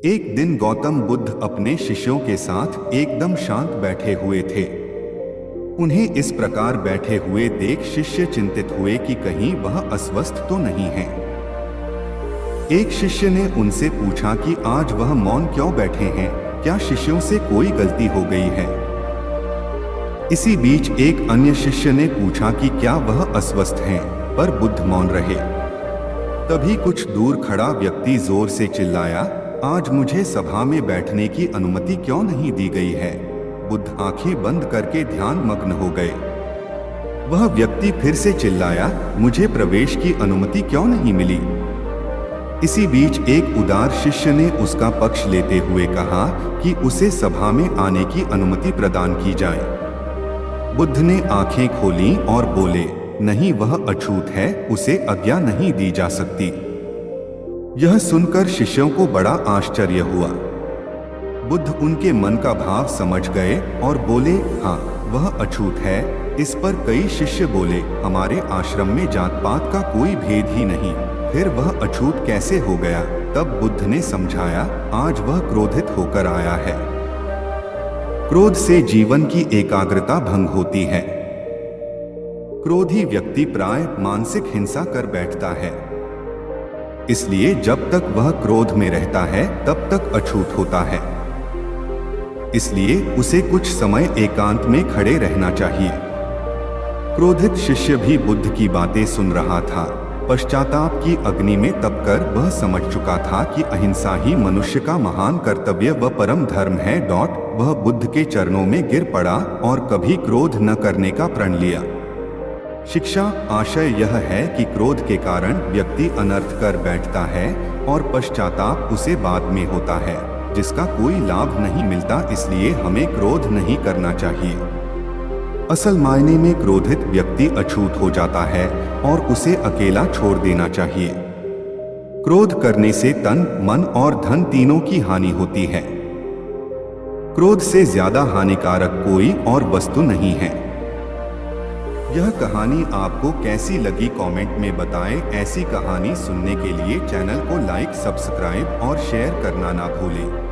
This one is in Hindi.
एक दिन गौतम बुद्ध अपने शिष्यों के साथ एकदम शांत बैठे हुए थे। उन्हें इस प्रकार बैठे हुए देख शिष्य चिंतित हुए कि कहीं वह अस्वस्थ तो नहीं है। एक शिष्य ने उनसे पूछा कि आज वह मौन क्यों बैठे हैं, क्या शिष्यों से कोई गलती हो गई है। इसी बीच एक अन्य शिष्य ने पूछा कि क्या वह अस्वस्थ हैं, पर बुद्ध मौन रहे। तभी कुछ दूर खड़ा व्यक्ति जोर से चिल्लाया, आज मुझे सभा में बैठने की अनुमति क्यों नहीं दी गई है। बुद्ध आंखें बंद करके ध्यान मग्न हो गए। वह व्यक्ति फिर से चिल्लाया, मुझे प्रवेश की अनुमति क्यों नहीं मिली। इसी बीच एक उदार शिष्य ने उसका पक्ष लेते हुए कहा कि उसे सभा में आने की अनुमति प्रदान की जाए। बुद्ध ने आंखें खोलीं और बोले, नहीं, वह अछूत है, उसे आज्ञा नहीं दी जा सकती। यह सुनकर शिष्यों को बड़ा आश्चर्य हुआ। बुद्ध उनके मन का भाव समझ गए और बोले, हाँ, वह अछूत है। इस पर कई शिष्य बोले, हमारे आश्रम में जात पात का कोई भेद ही नहीं, फिर वह अछूत कैसे हो गया। तब बुद्ध ने समझाया, आज वह क्रोधित होकर आया है। क्रोध से जीवन की एकाग्रता भंग होती है। क्रोधी व्यक्ति प्राय मानसिक हिंसा कर बैठता है। इसलिए जब तक वह क्रोध में रहता है तब तक अछूत होता है। इसलिए उसे कुछ समय एकांत में खड़े रहना चाहिए। क्रोधित शिष्य भी बुद्ध की बातें सुन रहा था। पश्चाताप की अग्नि में तपकर वह समझ चुका था कि अहिंसा ही मनुष्य का महान कर्तव्य व परम धर्म है। वह बुद्ध के चरणों में गिर पड़ा और कभी क्रोध न करने का प्रण लिया। शिक्षा आशय यह है कि क्रोध के कारण व्यक्ति अनर्थ कर बैठता है और पश्चाताप उसे बाद में होता है, जिसका कोई लाभ नहीं मिलता। इसलिए हमें क्रोध नहीं करना चाहिए। असल मायने में क्रोधित व्यक्ति अछूत हो जाता है और उसे अकेला छोड़ देना चाहिए। क्रोध करने से तन, मन और धन तीनों की हानि होती है। क्रोध से ज्यादा हानिकारक कोई और वस्तु नहीं है। यह कहानी आपको कैसी लगी कमेंट में बताएं। ऐसी कहानी सुनने के लिए चैनल को लाइक, सब्सक्राइब और शेयर करना ना भूलें।